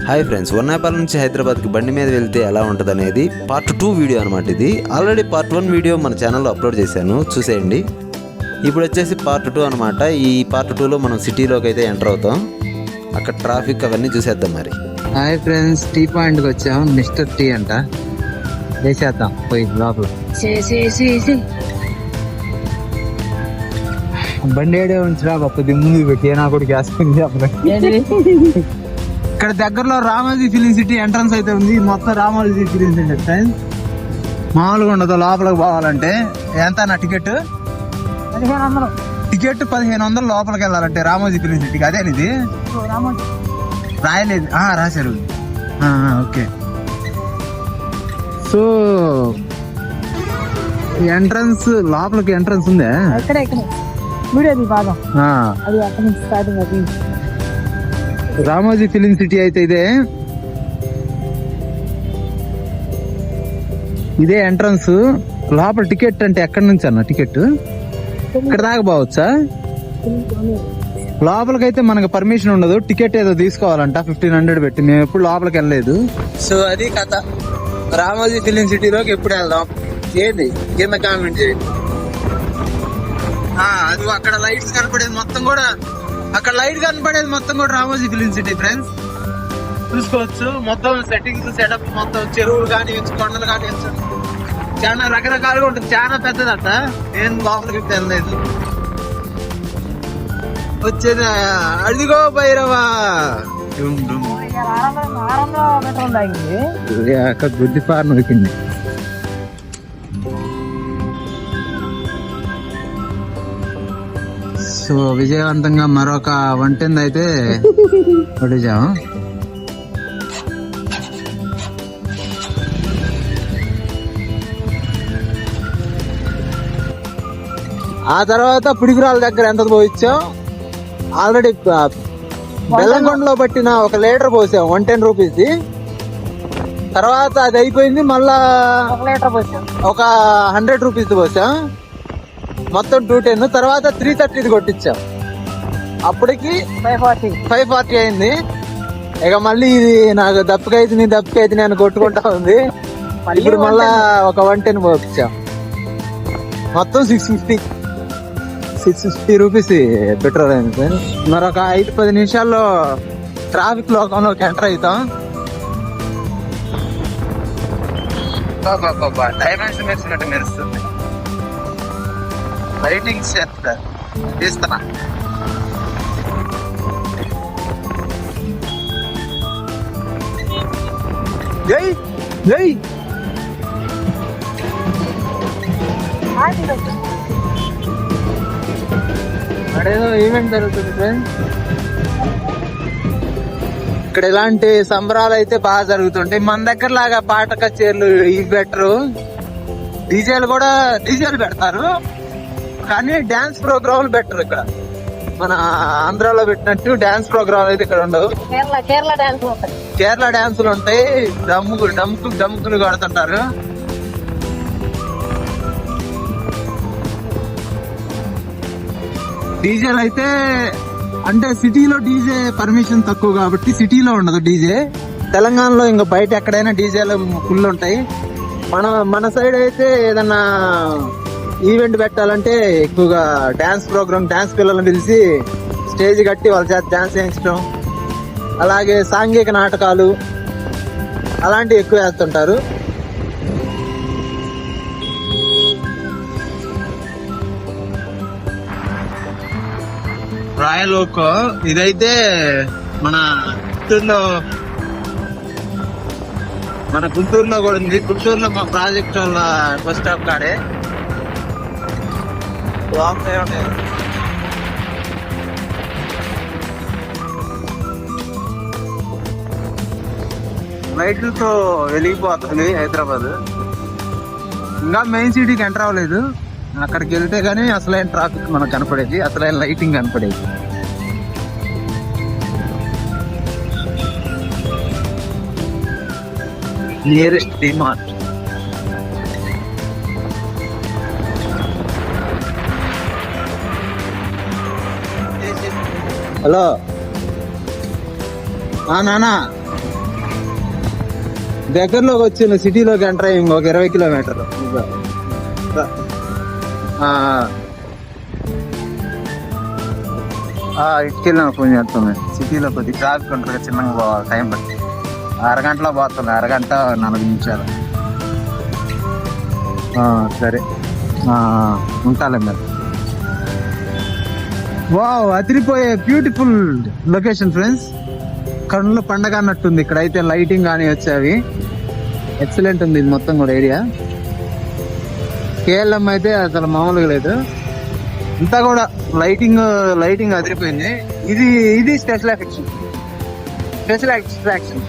Hi friends, వన్నాయపాలెం నుంచి హైదరాబాద్కి బండి మీద వెళ్తే ఎలా ఉంటుంది అనేది పార్ట్ 2 వీడియో అనమాట. ఇది ఆల్రెడీ పార్ట్ 1 వీడియో మన ఛానల్లో అప్లోడ్ చేశాను, చూసేయండి. ఇప్పుడు వచ్చేసి పార్ట్ 2 అనమాట. ఈ పార్ట్ 2లో మనం సిటీలోకి అయితే ఎంటర్ అవుతాం. అక్కడ ట్రాఫిక్ అవన్నీ చూసేద్దాం మరి. హాయ్ ఫ్రెండ్స్, టీ పాయింట్కి వచ్చాం. మిస్టర్ టీ అంట, వేసేద్దాం పోయి లోపల. బండి ఏడే ఉంచురా కొద్ది ముందు పెట్టి నా కూడా గ్యాస్ ఇక్కడ దగ్గరలో రామోజీ ఫిలిం సిటీ ఎంట్రన్స్ అయితే ఉంది. మొత్తం రామోజీ ఫిలిం సిటీ ఫ్రెండ్స్. మామూలుగా ఉండదు లోపలికి పోవాలంటే. ఎంత నా టికెట్? 1500. టికెట్ 1500 లోపలికి వెళ్ళాలంటే రామోజీ ఫిలిం సిటీకి. అదేనిది రాయలేదు, రాశారు. ఓకే, సో ఎంట్రన్స్ లోపలికి ఎంట్రన్స్ ఉందా? రామోజీ ఫిలిం సిటీ అయితే ఇదే ఎంట్రన్స్. లోపల టికెట్ అంటే ఎక్కడి నుంచి అన్న టికెట్? ఇక్కడ దాకా పోవచ్చా? లోపలికైతే మనకు పర్మిషన్ ఉండదు. టికెట్ ఏదో తీసుకోవాలంట 1500 పెట్టి. మేము ఎప్పుడు లోపలికి వెళ్ళలేదు. సో అది కథ. రామోజీ ఫిలిం సిటీలోకి ఎప్పుడు వెళ్దాం ఏంటి కింద కామెంట్ చేయండి. అది అక్కడ లైట్స్ కనపడేది మొత్తం కూడా, అక్కడ లైట్ కనపడేది మొత్తం కూడా రామోజీ ఫిలిం సిటీ ఫ్రెండ్స్. చూసుకోవచ్చు మొత్తం సెట్టింగ్స్ సెటప్ మొత్తం. చెరువులు కానీ కొండలు కానీ చాలా రకరకాలుగా ఉంటుంది. చాలా పెద్దదట. నేను లోపలికి వెళ్ళలేదు. వచ్చేది అడిగో భైరవా గుడ్డి పార్ నొక్కింది. సో విజయవంతంగా మరొక వంటింది అయితే పడిచాము. ఆ తర్వాత పుడిగురాల దగ్గర ఎంత పోయించాం. ఆల్రెడీ బెల్లంకొండలో పట్టిన 1 లీటర్ పోసాం 110 రూపీస్. తర్వాత అది అయిపోయింది, మళ్ళా 1 లీటర్ పోసాం, ఒక 100 రూపీస్ పోసాం. మొత్తం 210. తర్వాత 330 కొట్టించాం. అప్పటికి 540 అయింది. ఇక మళ్ళీ ఇది నాకు దప్పుకైతే నేను కొట్టుకుంటా ఉంది. ఇప్పుడు మళ్ళా ఒక 110 పోపించాం. మొత్తం 650 రూపీస్ పెట్రోల్ అయింది. మరొక 5-10 నిమిషాల్లో ట్రాఫిక్ లోకంలోకి ఎంటర్ అవుతాం. డైమెన్షన్ మెరిసినట్టు మెరుస్తుంది. లైటింగ్స్ తీస్తున్నా. జై జై అడేదో ఈవెంట్ జరుగుతుంది ఫ్రెండ్స్. ఇక్కడ ఇలాంటి సంబరాలు అయితే బాగా జరుగుతుంటాయి. మన దగ్గర లాగా పాట కచేరీలు ఇవి బెటరు. డీజేలు పెడతారు, కానీ డాన్స్ ప్రోగ్రాంలు బెటర్. ఇక్కడ మన ఆంధ్రాలో పెట్టినట్టు డాన్స్ ప్రోగ్రాం అయితే ఇక్కడ ఉండవు. కేరళ డాన్సులు ఉంటాయి. డమ్ముకులు కొడుతుంటారు. డీజేలు అయితే అంటే సిటీలో డీజే పర్మిషన్ తక్కువ కాబట్టి సిటీలో ఉండదు డీజే. తెలంగాణలో ఇంకా బయట ఎక్కడైనా డీజేలు ఫుల్ ఉంటాయి. మన సైడ్ అయితే ఏదన్నా ఈవెంట్ పెట్టాలంటే ఎక్కువగా డాన్స్ ప్రోగ్రామ్, డాన్స్ పిల్లలను పిలిచి స్టేజ్ కట్టి వాళ్ళ చేత డాన్స్ చేయించడం, అలాగే సాంఘిక నాటకాలు అలాంటివి ఎక్కువ వేస్తుంటారు. రాయల్ ఓక్ ఇదైతే మన గుంటూరులో కూడా ఉంది. గుంటూరులో మా ప్రాజెక్ట్ వాళ్ళ బస్ స్టాప్ కాడే. లైట్లతో వెలిగిపోతుంది హైదరాబాద్. ఇంకా మెయిన్ సిటీకి ఎంటర్ అవ్వలేదు. అక్కడికి వెళ్తే గానీ అసలైన ట్రాఫిక్ మనకు కనపడేది, అసలైన లైటింగ్ కనపడేది. నియరెస్ట్ డిమార్ట్. హలో నానా దగ్గరలోకి వచ్చిన సిటీలోకి ఎంటర్ అయ్యి ఇంకొక 20 కిలోమీటర్లు. ఇటుకెళ్ళిన ఫోన్ చేస్తాను. సిటీలో కొద్దిగా ట్రాఫిక్ ఉంటుంది, చిన్నగా టైం పడుతుంది. అరగంటలో పోతుంది, అరగంట 4 నిమిషాలు. సరే ఉంటాలే మరి. వావ్, అదిరిపోయే బ్యూటిఫుల్ లొకేషన్ ఫ్రెండ్స్. కన్నుల పండగ అన్నట్టుంది. ఇక్కడైతే లైటింగ్ కానీ వచ్చేవి ఎక్సలెంట్ ఉంది. ఇది మొత్తం కూడా ఏరియా. కేఎల్ఎం అయితే అసలు మామూలుగా లేదు. ఇంతా కూడా లైటింగ్ అదిరిపోయింది. ఇది స్పెషల్ అట్రాక్షన్.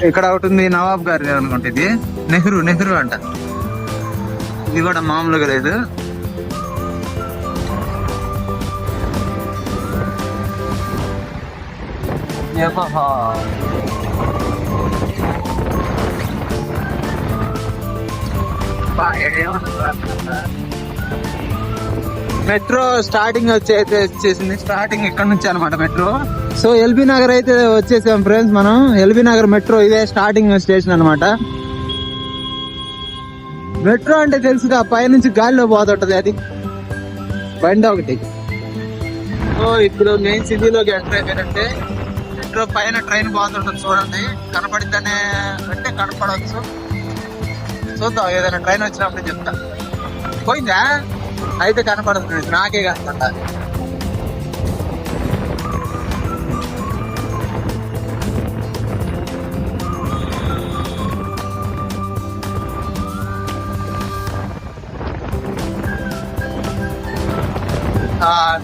ఇక్కడ ఒకటి ఉంది, నవాబ్ గారి అనుకుంటే. ఇది నెహ్రూ అంట. ఇది కూడా మామూలుగా లేదు. మెట్రో స్టార్టింగ్ వచ్చేసింది. స్టార్టింగ్ ఇక్కడ నుంచి అనమాట మెట్రో. సో ఎల్బీ నగర్ అయితే వచ్చేసాం ఫ్రెండ్స్ మనం. ఎల్బీ నగర్ మెట్రో ఇదే స్టార్టింగ్ స్టేషన్ అనమాట. మెట్రో అంటే తెలుసుగా, పైనుంచి గాలిలో పోతుంటది అది బండి ఒకటి. సో ఇప్పుడు మెయిన్ సిటీలోకి ఎంటర్ అయిపోయినట్టే. మెట్రో పైన ట్రైన్ పోతుంటది చూడండి. కనపడిద్దనే అంటే కనపడవచ్చు. చూద్దాం, ఏదైనా ట్రైన్ వచ్చినప్పుడు చెప్తా. పోయిందా అయితే కనపడుతుంది, నాకే కనపడ్డా.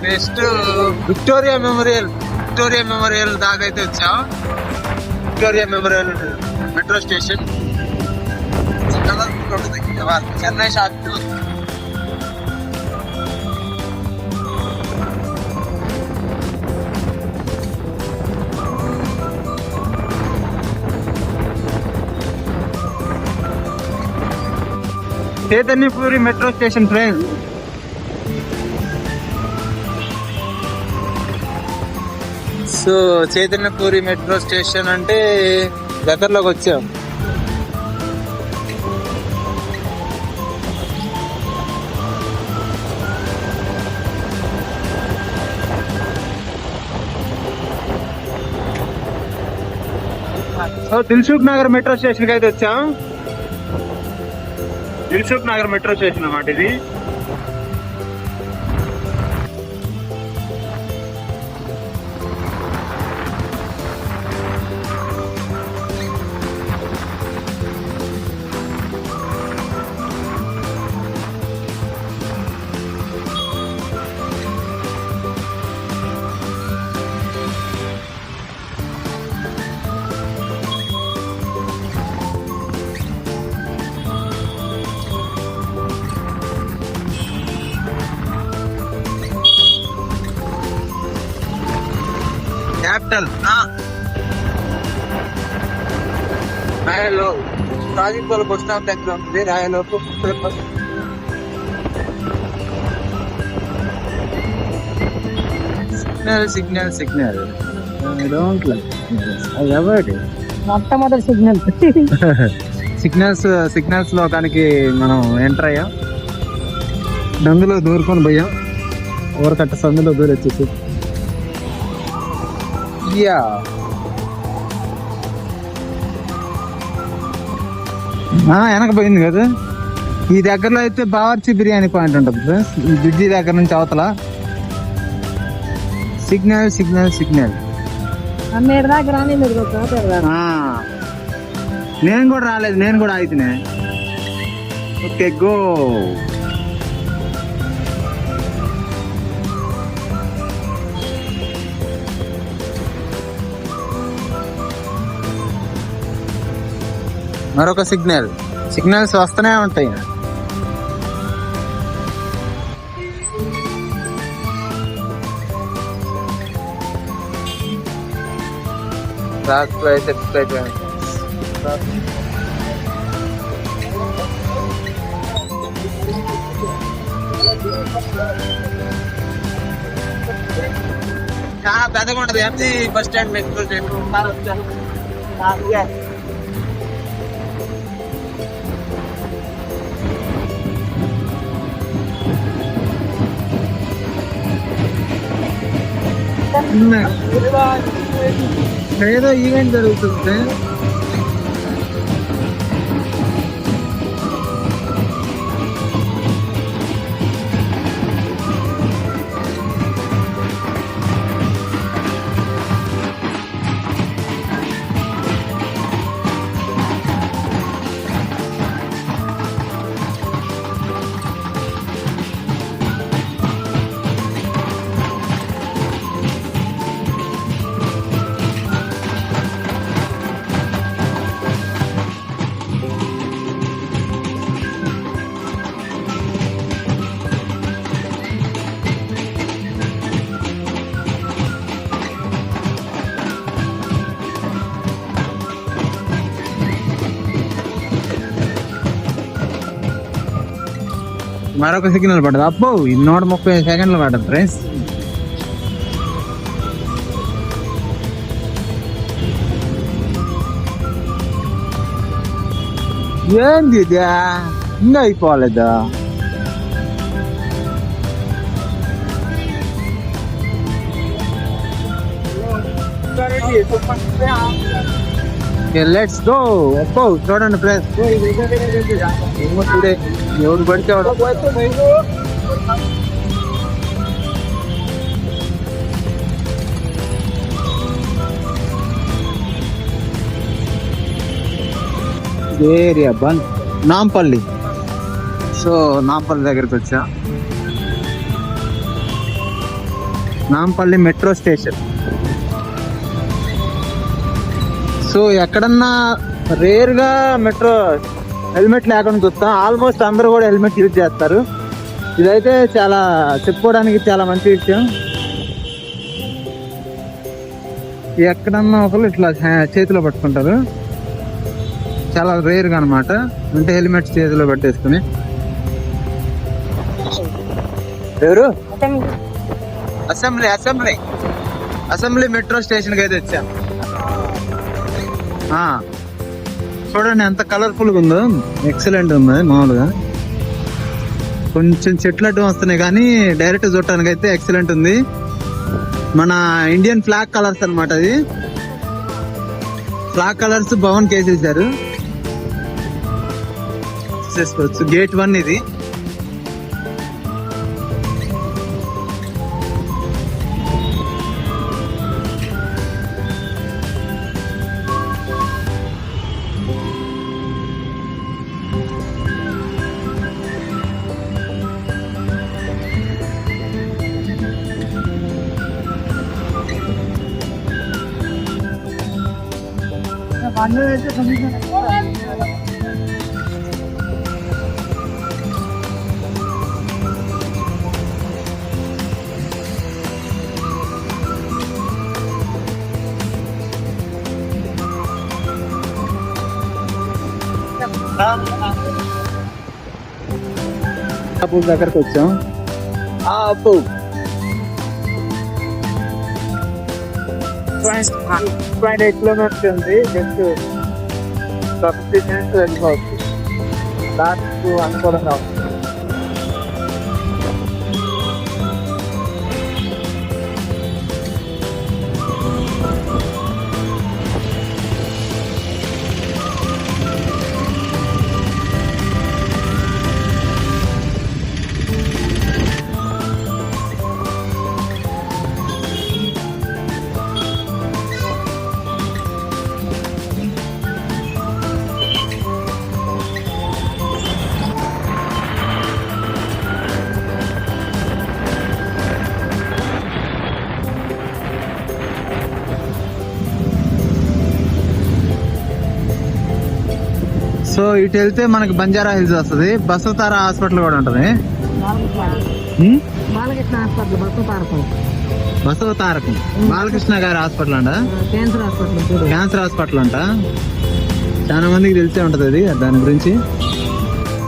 నెక్స్ట్ విక్టోరియా మెమోరియల్ దాకా అయితే వచ్చాం. Victoria memorial metro station Chennai shop. Chaitanyapuri metro station friends. So Chaitanyapuri metro station అంటే దగ్గరలోకి వచ్చాం. So Dilsukh Nagar metro station కి అయితే వచ్చాం. దిల్సుఖ్ నగర్ మెట్రో స్టేషన్ అన్నమాట ఇది. క్యాపిటల్ రాయలో. రాజీపల్లి బస్ స్టాప్ దగ్గర ఉంది రాయలో. సిగ్నల్ మొట్టమొదటి సిగ్నల్స్ లోకానికి మనం ఎంటర్ అయ్యాం. నందులో దూరుకొని పోయాం. ఊరకట్ట సందులో దూరి వచ్చేసి వెనకపోయింది కదా. ఈ దగ్గరలో అయితే బావర్చి బిర్యానీ పాయింట్ ఉంటుంది ఫ్రెండ్స్. ఈ బ్రిడ్జి దగ్గర నుంచి అవతల సిగ్నల్. నేను కూడా రాలేదు, నేను కూడా అయితేనే. Okay go. మరొక సిగ్నల్స్ వస్తూనే ఉంటాయి. చాలా పెద్దగా ఉంటది. MG bus stand metro station. ఏదో ఈవెంట్ జరుగుతుంది. మరొక సిగ్నల్ పడ్డది. అబ్బో 130 సెకండ్లు పడ్డది ఫ్రెండ్స్. ఏంది ఇది ఇంకా అయిపోలేదా? Let's go. అబ్బో చూడండి ఫ్రెండ్స్, ఎవడు పడితే ఏరియా బంద్. నాంపల్లి. సో నాంపల్లి దగ్గరికి వచ్చా. Nampally metro station. సో ఎక్కడన్నా రేర్ గా మెట్రో హెల్మెట్ లేకుండా చూస్తాం. ఆల్మోస్ట్ అందరూ కూడా హెల్మెట్ యూజ్ చేస్తారు. ఇదైతే చాలా చెప్పుకోవడానికి చాలా మంచి విషయం. ఎక్కడన్నా ఒకరు ఇట్లా చేతిలో పట్టుకుంటారు, చాలా రేర్గా అనమాట. అంటే హెల్మెట్ చేతిలో పట్టేసుకుని. ఎవరు? అసెంబ్లీ మెట్రో స్టేషన్కి అయితే వచ్చాం. చూడండి ఎంత కలర్ఫుల్గా ఉందో, ఎక్సలెంట్ ఉంది. మామూలుగా కొంచెం చెట్లు అడ్డం వస్తున్నాయి కానీ డైరెక్ట్ చూడటానికి అయితే ఎక్సలెంట్ ఉంది. మన ఇండియన్ ఫ్లాగ్ కలర్స్ అనమాట. అది ఫ్లాగ్ కలర్స్ భవన్ కేసేసారు. చేసుకోవచ్చు. గేట్ 1 ఇది. దగ్గరకు వచ్చాం. అప్పు 2.8 కిలోమీటర్స్ ఉంది. జస్ట్ 15 మినిట్స్ వెళ్ళిపోవచ్చు. దానికి అనుకూలంగా ఉంది. సో ఇటు వెళ్తే మనకి బంజారా హిల్స్ వస్తుంది. బసవతార హాస్పిటల్ కూడా ఉంటుంది. బసవతారకం బాలకృష్ణ గారి హాస్పిటల్ అంట. క్యాన్సర్ హాస్పిటల్ అంట. చాలా మందికి తెలిసే ఉంటది అది, దాని గురించి.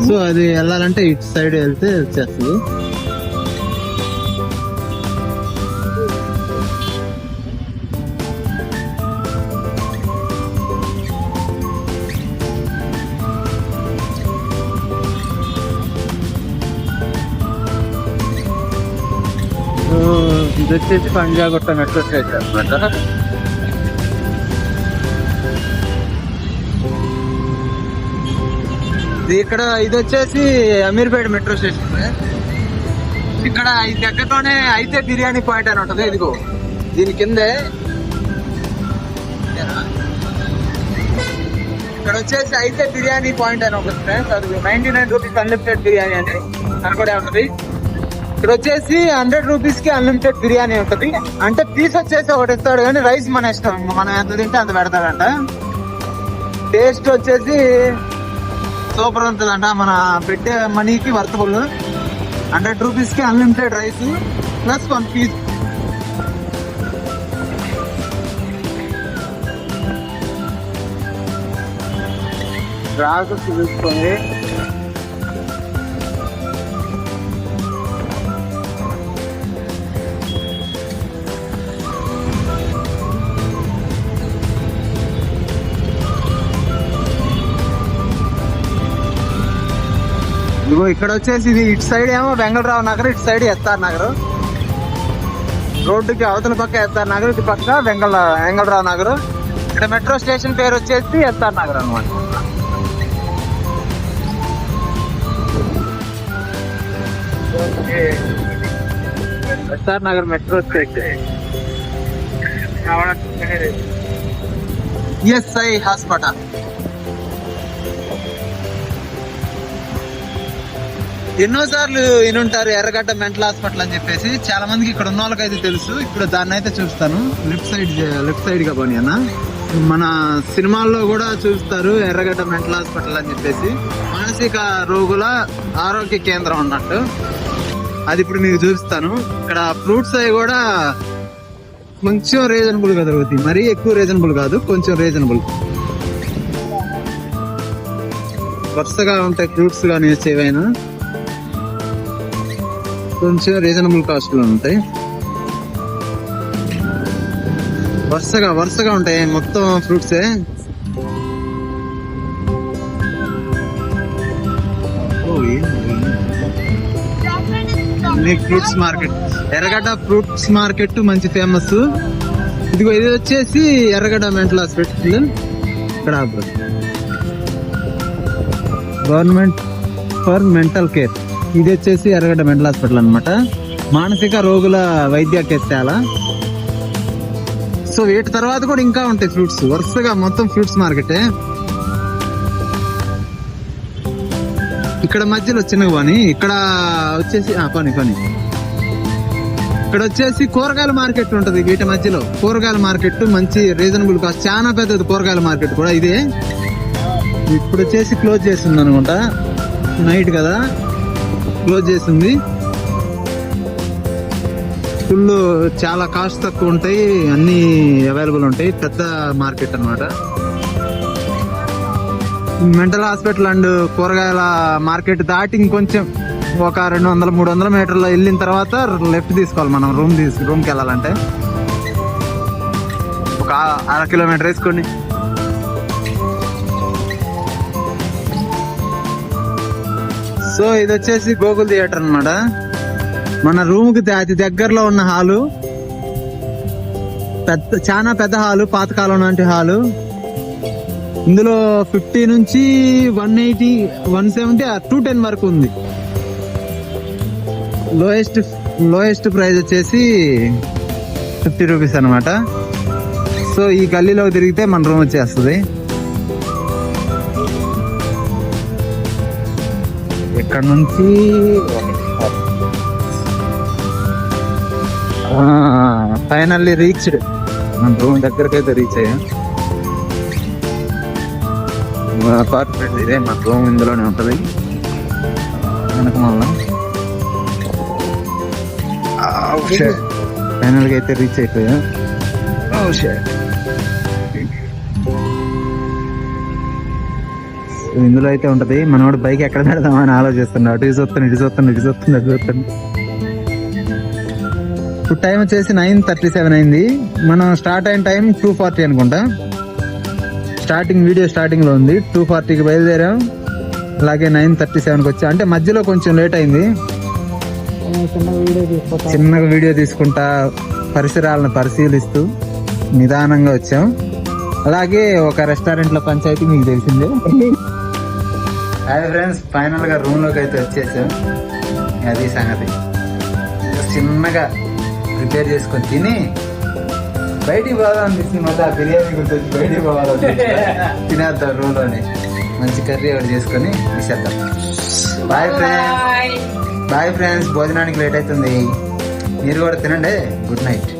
సో అది వెళ్ళాలంటే ఇటు సైడ్ వెళ్తే వచ్చేస్తుంది. ఇది వచ్చేసి పంజాగుట్ట మెట్రో స్టేషన్ అనమాట. ఇది వచ్చేసి అమీర్పేట మెట్రో స్టేషన్. ఇక్కడ ఈ దగ్గరలోనే అయితే బిర్యానీ పాయింట్ అని ఉంటది. ఇదిగో దీని కిందే ఇక్కడ వచ్చేసి అయితే బిర్యానీ పాయింట్ అని ఒకటి ఫ్రెండ్స్. అది 99 రూపీస్ అన్లిమిటెడ్ బిర్యానీ అని అనుకోడే ఉంటది. ఇక్కడ వచ్చేసి 100 రూపీస్ కి అన్లిమిటెడ్ బిర్యానీ ఉంటది. అంటే పీస్ వచ్చేసి ఒకటి ఇస్తాడు కానీ రైస్ మన ఇష్టం, మనం ఎంత తింటే అంత పెడతాడంట. టేస్ట్ వచ్చేసి సూపర్ ఉంటుందంట. మన పెట్టే మనీకి వర్తబుల్. 100 రూపీస్ కి అన్లిమిటెడ్ రైస్ ప్లస్ 1 పీస్. రాసు చూసుకొని ఇదిగో ఇక్కడ వచ్చేసి ఇది ఇటు సైడ్ ఏమో వెంగళరావు నగర్, ఇటు సైడ్ ఎస్ఆర్ నగర్. రోడ్డుకి అవతల పక్క ఎస్ఆర్ నగర్, ఇటు పక్క వెంగళరావు నగర్. ఇక్కడ మెట్రో స్టేషన్ పేరు వచ్చేసి ఎస్ఆర్ నగర్ అనమాట. SR Nagar metro station. ESI hospital. ఎన్నోసార్లు వినుంటారు ఎర్రగడ్డ మెంటల్ హాస్పిటల్ అని చెప్పేసి. చాలా మందికి ఇక్కడ ఉన్న వాళ్ళకైతే తెలుసు. ఇప్పుడు దాన్ని అయితే చూస్తాను. లెఫ్ట్ సైడ్ గా పోనీ అన్న. మన సినిమాల్లో కూడా చూస్తారు ఎర్రగడ్డ మెంటల్ హాస్పిటల్ అని చెప్పేసి. మానసిక రోగుల ఆరోగ్య కేంద్రం అన్నట్టు. అది ఇప్పుడు మీకు చూపిస్తాను. ఇక్కడ ఫ్రూట్స్ అవి కూడా కొంచెం రీజనబుల్ గా దొరుకుతాయి. మరీ ఎక్కువ రీజనబుల్ కాదు, కొంచెం రీజనబుల్. వరుసగా ఉంటాయి ఫ్రూట్స్ కానీ ఏవైనా కొంచెం రీజనబుల్ కాస్ట్ లో ఉంటాయి. వరుసగా ఉంటాయి మొత్తం ఫ్రూట్సే. ఫ్రూట్స్ మార్కెట్, ఎర్రగడ్డ ఫ్రూట్స్ మార్కెట్ మంచి ఫేమస్. ఇదిగో ఇది వచ్చేసి ఎర్రగడ్డ మెంటల్ హాస్పిటల్. ఇక్కడ గవర్నమెంట్ ఫర్ మెంటల్ కేర్. ఇది వచ్చేసి ఎర్రగడ్డ మెంటల్ హాస్పిటల్ అనమాట. మానసిక రోగుల వైద్య కేంద్రాల. సో వీటి తర్వాత కూడా ఇంకా ఉంటాయి ఫ్రూట్స్. వరుసగా మొత్తం ఫ్రూట్స్ మార్కెటే. ఇక్కడ మధ్యలో చిన్నగా పని. ఇక్కడ వచ్చేసి పని ఇక్కడ వచ్చేసి కూరగాయల మార్కెట్ ఉంటది. వీటి మధ్యలో కూరగాయల మార్కెట్ మంచి రీజనబుల్ కాస్ట్. చాలా పెద్దది కూరగాయల మార్కెట్ కూడా ఇదే. ఇప్పుడు వచ్చేసి క్లోజ్ చేస్తుంది అనుకుంటా, నైట్ కదా క్లోజ్ చేసింది. ఫుల్ చాలా కాస్ట్ తక్కువ ఉంటాయి, అన్ని అవైలబుల్ ఉంటాయి. పెద్ద మార్కెట్ అన్నమాట. మెంటల్ హాస్పిటల్ అండ్ కూరగాయల మార్కెట్ దాటి ఇంకొంచెం ఒక 200-300 మీటర్లు వెళ్ళిన తర్వాత లెఫ్ట్ తీసుకోవాలి మనం. రూమ్కి వెళ్ళాలంటే ఒక 1/2 కిలోమీటర్ వేసుకోండి. సో ఇది వచ్చేసి గోకుల్ థియేటర్ అన్నమాట. మన రూమ్ కి అతి దగ్గరలో ఉన్న హాలు. చాలా పెద్ద హాలు, పాతకాలం లాంటి హాలు. ఇందులో 50 నుంచి 180, 170, 210 వరకు ఉంది. లోయెస్ట్ ప్రైస్ వచ్చేసి 50 రూపీస్ అనమాట. సో ఈ గల్లీలో తిరిగితే మన రూమ్ వచ్చేస్తుంది. ఇక్కడ నుంచి ఫైనల్లీ రీచ్డ్. మన రూమ్ దగ్గరకు అయితే రీచ్ అయ్యా. అపార్ట్మెంట్ ఇదే, మన రూమ్ ఇందులోనే ఉంటది. వెనక మళ్ళా ఫైనల్ గా అయితే రీచ్ అయిపోయా. ఇందులో అయితే ఉంటది. మనోడు బైక్ ఎక్కడ పెడదామని ఆలోచిస్తున్నాడు. ఇటు చూస్తాను. ఇప్పుడు టైం వచ్చేసి 9:37 అయింది. మనం స్టార్ట్ అయిన టైం 2:40 అనుకుంటా. వీడియో స్టార్టింగ్ లో ఉంది. 2:40కి బయలుదేరాం. అలాగే 9:37కి వచ్చా. అంటే మధ్యలో కొంచెం లేట్ అయింది. చిన్న వీడియో తీసుకుంటా. చిన్నగా వీడియో తీసుకుంటా పరిసరాలను పరిశీలిస్తూ నిదానంగా వచ్చాం. అలాగే ఒక రెస్టారెంట్ లో పంచాయతీ మీకు తెలిసిందే. హాయ్ ఫ్రెండ్స్, ఫైనల్ గా రూమ్ లోకి అయితే వచ్చేసాం. అది సంగతి. చిన్నగా ప్రిపేర్ చేసుకొని తిని బయటికి పోవాలనిపిస్తుంది. మళ్ళీ ఆ బిర్యానీ గుర్తొచ్చి బయటికి పోవాలనిపిస్తుంది. తినేద్దాం రూమ్ లోనే. మంచి కర్రీ ఒకటి చేసుకొని తీసేద్దాం. Bye friends, bye friends. భోజనానికి లేట్ అవుతుంది, మీరు కూడా తినండి. Good night.